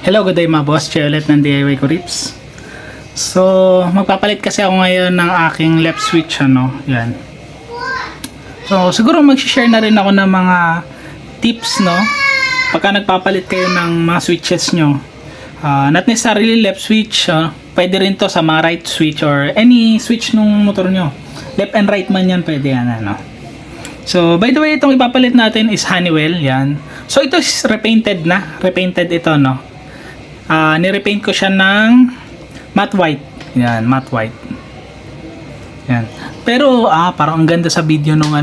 Hello, good day mga boss. Chair ulit ng DIY ko Rips. So, magpapalit kasi ako ngayon ng aking left switch, yan. So, siguro mag-share na rin ako ng mga tips, pagka nagpapalit kayo ng mga switches nyo. Not necessarily left switch, pwede rin to sa mga right switch or any switch nung motor nyo. Left and right man yan, pwede yan, So, by the way, itong ipapalit natin is Honeywell, yan. So, ito is repainted na. Repainted ito, nirepaint ko siya ng matte white. Yan, matte white. Yan. Pero, parang ang ganda sa video nung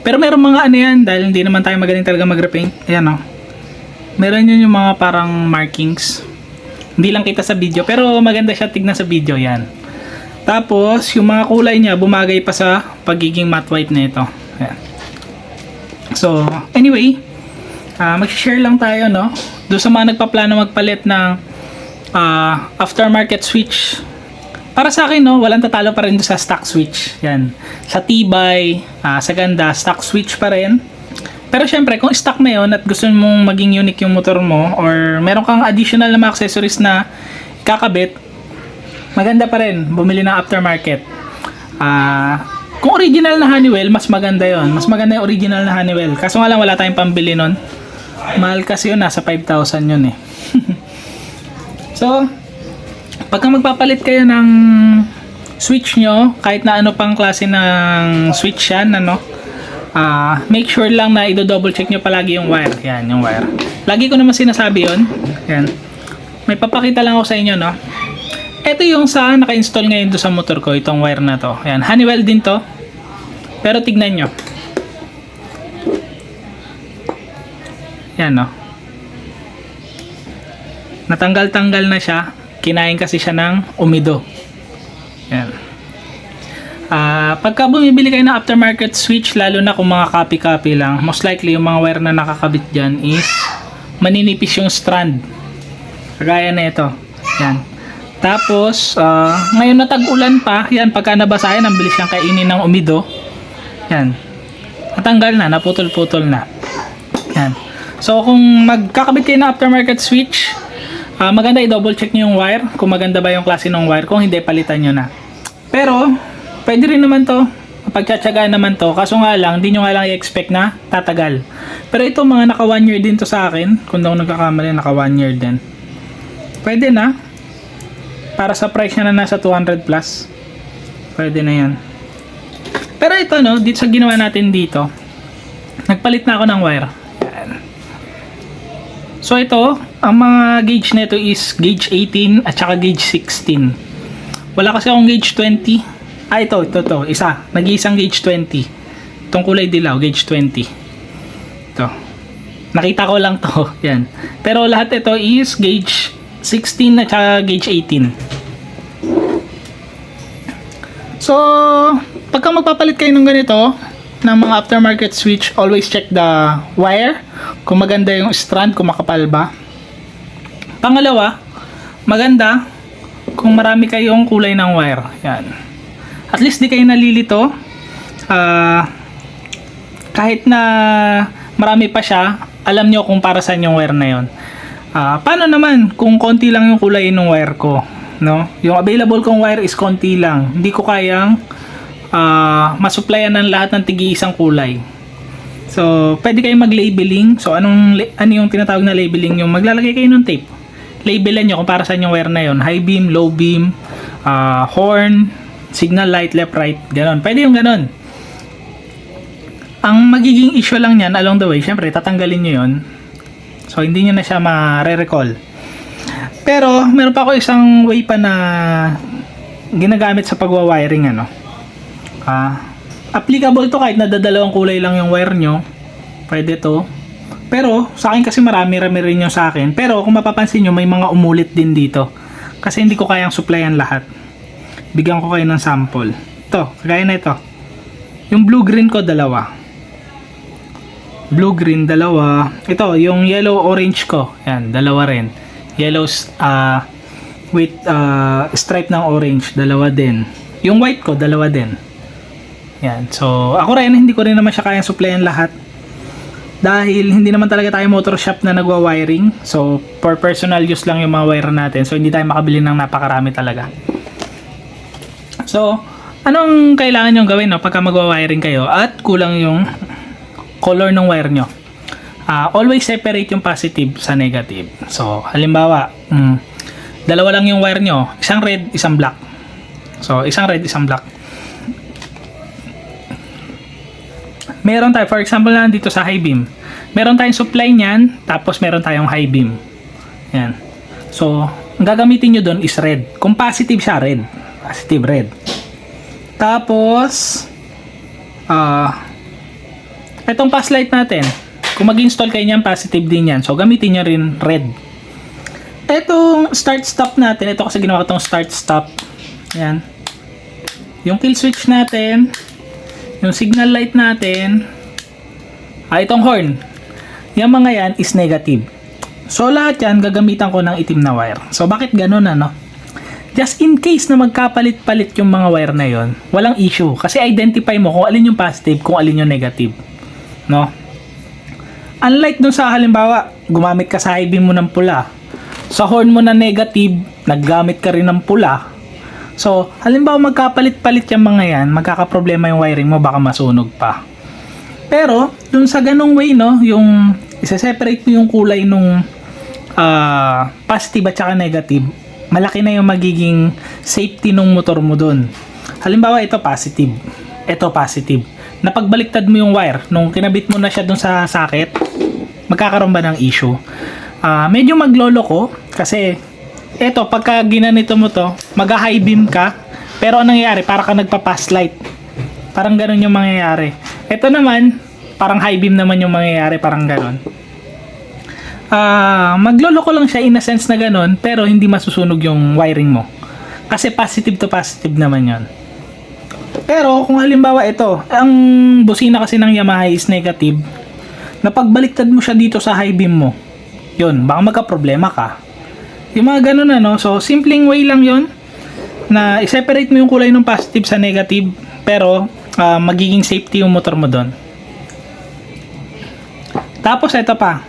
Pero meron mga yan, dahil hindi naman tayo magaling talaga mag-repaint. Ayan, meron yun yung mga parang markings. Hindi lang kita sa video, pero maganda siya tignan sa video, yan. Tapos, yung mga kulay niya, bumagay pa sa pagiging matte white na ito. Ayan. So, anyway, mag-share lang tayo, doon sa mga nagpaplano magpalit ng aftermarket switch. Para sa akin, walang tatalo pa rin doon sa stock switch. Yan. Sa tibay, sa ganda, stock switch pa rin. Pero syempre, kung stock na yun at gusto mong maging unique yung motor mo or meron kang additional na mga accessories na kakabit, maganda pa rin bumili ng aftermarket. Kung original na Honeywell, mas maganda yon. Mas maganda yung original na Honeywell. Kaso nga lang wala tayong pambili nun. Mahal kasi yun, nasa 5,000 yun eh. So, pagka magpapalit kayo ng switch nyo, kahit na ano pang klase ng switch yan, make sure lang na i-double check nyo palagi yung wire. Yan, yung wire. Lagi ko naman sinasabi yun. Yan. May papakita lang ako sa inyo, Ito yung sa naka-install ngayon doon sa motor ko, itong wire na to. Yan, Honeywell din to. Pero tignan nyo. Yan, natanggal-tanggal na siya. Kinain kasi siya ng umido. Yan. Pagka bumibili kayo ng aftermarket switch, lalo na kung mga copy-copy lang, most likely yung mga wire na nakakabit dyan is maninipis yung strand. Kagaya na ito. Yan. Tapos, ngayon na tag-ulan pa, yan, pagka nabasahin, ang bilis siyang kainin ng umido. Yan. Natanggal na, naputol-putol na. Yan. So, kung magkakabit kayo ng aftermarket switch, maganda i-double check nyo yung wire, kung maganda ba yung klase ng wire, kung hindi, palitan nyo na. Pero, pwede rin naman to, pagtsatsagaan naman to, kaso nga lang, hindi nyo nga lang i-expect na tatagal. Pero ito, mga naka 1 year din to sa akin, kung daw nagkakamali, naka 1 year din. Pwede na. Para sa price niya na nasa 200 plus, pwede na yan. Pero ito, dito sa ginawa natin dito, nagpalit na ako ng wire. Yan. So ito, ang mga gauge nito is gauge 18 at saka gauge 16. Wala kasi akong gauge 20. Ito, isa. Nag-iisang gauge 20. Itong kulay dilaw, gauge 20. Ito. Nakita ko lang to. Yan. Pero lahat ito is gauge 16 at saka gauge 18. So, pagka magpapalit kayo ng ganito, ng mga aftermarket switch, always check the wire. Kung maganda yung strand, kung makapal ba. Pangalawa, maganda kung marami kayong kulay ng wire. Yan. At least di kayo nalilito. Kahit na marami pa siya, alam nyo kung para saan yung wire na yon. Paano naman kung konti lang yung kulay ng wire ko, Yung available kong wire is konti lang. Hindi ko kayang masupplyan ng lahat ng tig-iisang kulay. So, pwede kayong mag-labeling. So, ano yung tinatawag na labeling? Yung maglalagay kayo ng tape. Labelan nyo kung para saan yung wire na yon. High beam, low beam, horn, signal light, left, right, ganon. Pwede yung ganon. Ang magiging issue lang yan along the way, syempre, tatanggalin nyo yon. So, hindi nyo na siya ma-recall. Pero, meron pa ako isang way pa na ginagamit sa pagwa-wiring, applicable to kahit nadadalawang kulay lang yung wire nyo. Pwede to. Pero, sa akin kasi marami-rami rin yung sa akin. Pero, kung mapapansin nyo, may mga umulit din dito. Kasi hindi ko kayang supplyan lahat. Bigyan ko kayo ng sample. Ito, kagaya na ito. Yung blue-green ko, dalawa. Blue-green, dalawa. Ito, yung yellow-orange ko. Yan, dalawa rin. Yellow with stripe ng orange, dalawa din. Yung white ko, dalawa din. Yan. So, ako rin, hindi ko rin naman siya kayang supplyan lahat. Dahil hindi naman talaga tayo motor shop na nagwa-wiring. So, for personal use lang yung mga wire natin. So, hindi tayo makabili ng napakarami talaga. So, anong kailangan nyo gawin pagka magwa-wiring kayo at kulang yung color ng wire nyo? Always separate yung positive sa negative. So, halimbawa, dalawa lang yung wire nyo. Isang red, isang black. So, isang red, isang black. Meron tayo, for example na dito sa high beam. Meron tayong supply niyan, tapos meron tayong high beam. Yan. So, ang gagamitin nyo doon is red. Kung positive siya, red. Positive, red. Tapos, itong pass light natin, kung mag-install kayo niyan, positive din yan. So, gamitin nyo rin red. Itong start-stop natin, ito kasi ginawa ko itong start-stop. Yan. Yung kill switch natin, yung signal light natin, itong horn, yung mga yan is negative. So, lahat yan, gagamitan ko ng itim na wire. So, bakit ganun Just in case na magkapalit-palit yung mga wire na yon, walang issue. Kasi identify mo kung alin yung positive, kung alin yung negative. No? Unlike dun sa halimbawa, gumamit ka sa high beam mo ng pula. Sa horn mo na negative, naggamit ka rin ng pula. So, halimbawa magkapalit-palit yung mga yan, magkakaproblema yung wiring mo, baka masunog pa. Pero, dun sa ganong way, yung isa-separate mo yung kulay nung positive at saka negative, malaki na yung magiging safety nung motor mo dun. Halimbawa, ito positive. Ito positive. Napagbaliktad mo yung wire, nung kinabit mo na siya dun sa socket, magkakaroon ba ng issue? Medyo maglolo ko, kasi eto, pagka ginanito mo to, mag-high beam ka, pero anong nangyayari? Para ka nagpa-pass light. Parang ganun yung mangyayari. Ito naman, parang high beam naman yung mangyayari, parang ganun. Maglolo ko lang siya in a sense na ganun, pero hindi masusunog yung wiring mo. Kasi positive to positive naman yon. Pero kung halimbawa ito, ang busina kasi ng Yamaha is negative, napagbaliktad mo siya dito sa high beam mo, yun, baka magka-problema ka. Yung mga ganun so simpleng way lang yon na i-separate mo yung kulay ng positive sa negative, pero magiging safety yung motor mo doon. Tapos ito pa,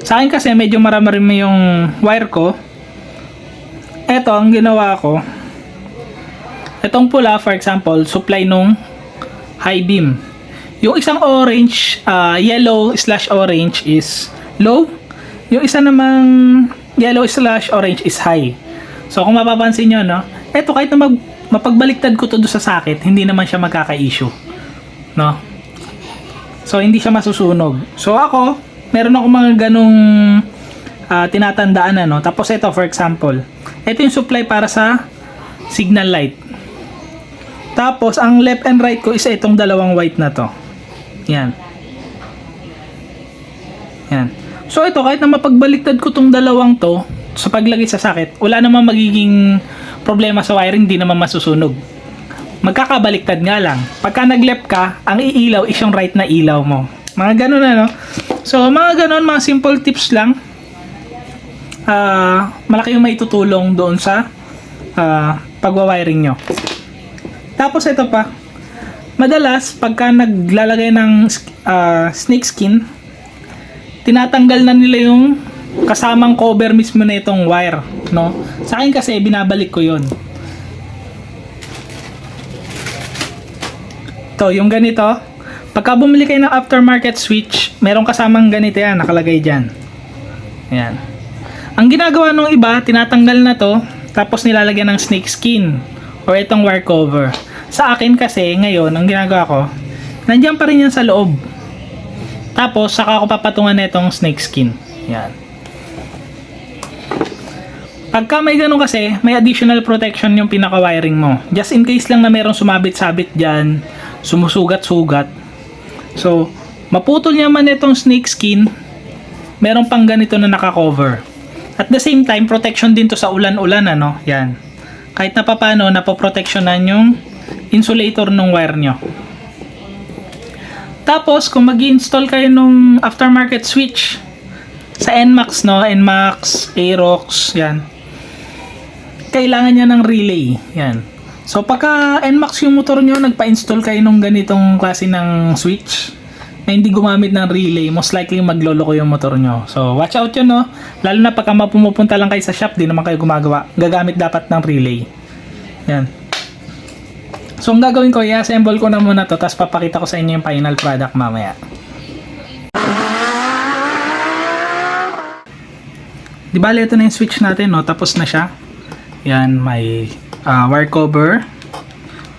sa akin kasi medyo marami yung wire ko. Ito ang ginawa ko, itong pula for example, supply nung high beam. Yung isang orange, yellow/orange is low. Yung isa namang yellow/orange is high. So, kung mapapansin nyo, eto kahit na mapagbaliktad ko to do sa socket, hindi naman siya magkaka-issue. No? So, hindi siya masusunog. So, ako, meron ako mga ganong tinatandaan Tapos, ito, for example, ito yung supply para sa signal light. Tapos, ang left and right ko is itong dalawang white na to. Yan. Yan. So ito, kahit na mapagbaliktad ko tong dalawang to sa paglagay sa socket, wala namang magiging problema sa wiring, hindi naman masusunog. Magkakabaliktad nga lang. Pagka nag-left ka, ang iilaw is yung right na ilaw mo. Mga ganun So mga ganun, mga simple tips lang. Malaki yung maitutulong doon sa pagwa-wiring nyo. Tapos ito pa, madalas pagka naglalagay ng snake skin, tinatanggal na nila yung kasamang cover mismo na itong wire, Sa akin kasi binabalik ko 'yon. To, yung ganito, pagka bumili kayo ng aftermarket switch, merong kasamang ganito yan, nakalagay diyan. Ayan. Ang ginagawa ng iba, tinatanggal na 'to, tapos nilalagyan ng snake skin or itong wire cover. Sa akin kasi ngayon, ang ginagawa ko, nandiyan pa rin yan sa loob. Tapos, saka ako papatungan na itong snake skin. Yan. Pagka may ganun kasi, may additional protection yung pinaka-wiring mo. Just in case lang na merong sumabit-sabit dyan, sumusugat-sugat. So, maputol niya man itong snake skin, meron pang ganito na naka-cover. At the same time, protection din to sa ulan-ulan, Yan. Kahit na papano, napoproteksyonan yung insulator ng wire nyo. Tapos, kung mag-install kayo nung aftermarket switch sa NMAX, NMAX, Aerox, yan. Kailangan niya ng relay, yan. So, pagka NMAX yung motor nyo, nagpa-install kayo nung ganitong klase ng switch, na hindi gumamit ng relay, most likely magloloko yung motor nyo. So, watch out yun, no? Lalo na pagka pumupunta lang kayo sa shop, di naman kayo gumagawa. Gagamit dapat ng relay. Yan. So, ang gagawin ko, i-assemble ko na muna to, tapos papakita ko sa inyo yung final product mamaya. Di bale, ito na yung switch natin, no? Tapos na siya. Yan, may wire cover,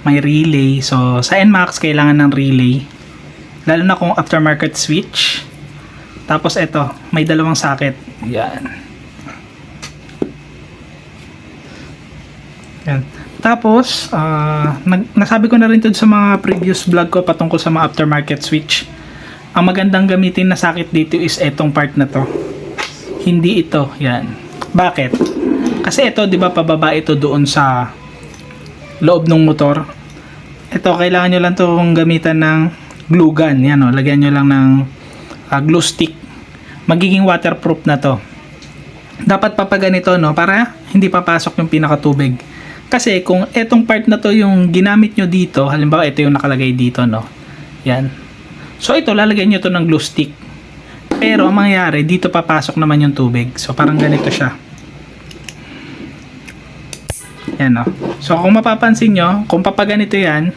may relay. So, sa NMAX, kailangan ng relay. Lalo na kung aftermarket switch. Tapos, ito, may dalawang socket. Yan. Yan. Tapos, nasabi ko na rin ito sa mga previous vlog ko patungkol sa mga aftermarket switch. Ang magandang gamitin na socket dito is itong part na to. Hindi ito. Yan. Bakit? Kasi ito, di ba, pababa ito doon sa loob ng motor. Ito, kailangan nyo lang itong gamitan ng glue gun. Yan, o. Lagyan nyo lang ng glue stick. Magiging waterproof na to. Dapat papaganito, no? Para hindi papasok yung pinakatubig. Kasi kung etong part na to yung ginamit nyo dito, halimbawa ito yung nakalagay dito, no? Yan. So, ito, lalagyan nyo to ng glue stick. Pero, ang mangyayari, dito papasok naman yung tubig. So, parang ganito siya. Yan, no? So, kung mapapansin nyo, kung papaganito yan,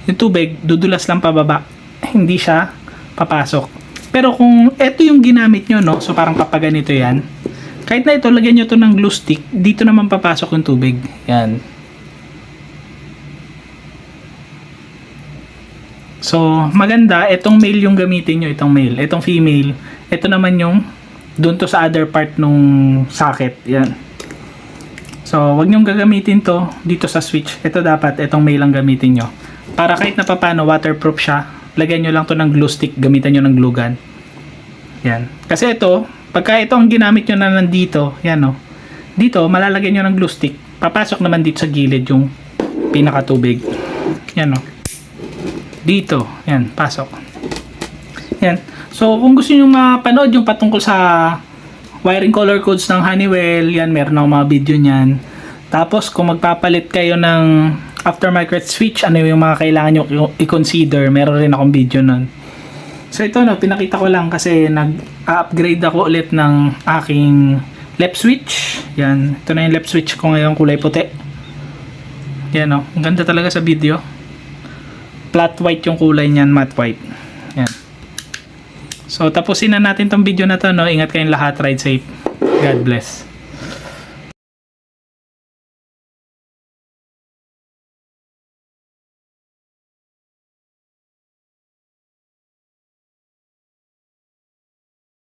yung tubig, dudulas lang pababa. Hindi siya papasok. Pero kung ito yung ginamit nyo, no? So, parang papaganito yan. Kahit na ito, lagyan nyo to ng glue stick, dito naman papasok yung tubig. Yan. So, maganda, itong male yung gamitin nyo, itong male. Itong female, ito naman yung dun to sa other part nung socket. Yan. So, wag nyong gagamitin to dito sa switch. Ito dapat, itong male lang gamitin nyo. Para kahit na papano, waterproof siya, lagyan nyo lang to ng glue stick, gamitan nyo ng glue gun. Yan. Kasi ito, pagka ito ang ginamit nyo na nandito, yan o. Dito, malalagyan nyo ng glue stick. Papasok naman dito sa gilid yung pinakatubig. Yan o. Dito, yan, pasok. Yan. So, kung gusto nyo mapanood yung patungkol sa wiring color codes ng Honeywell, yan, meron akong mga video nyan. Tapos, kung magpapalit kayo ng aftermarket switch, ano yung mga kailangan nyo i-consider, meron rin akong video nun. So, ito, no, pinakita ko lang kasi nag-upgrade ako ulit ng aking left switch. Yan, ito na yung left switch ko ngayon, kulay puti. Yan, no, ang ganda talaga sa video. Flat white yung kulay niyan, matte white. Yan. So, tapusin na natin tong video na to, no? Ingat kayong lahat, ride safe. God bless.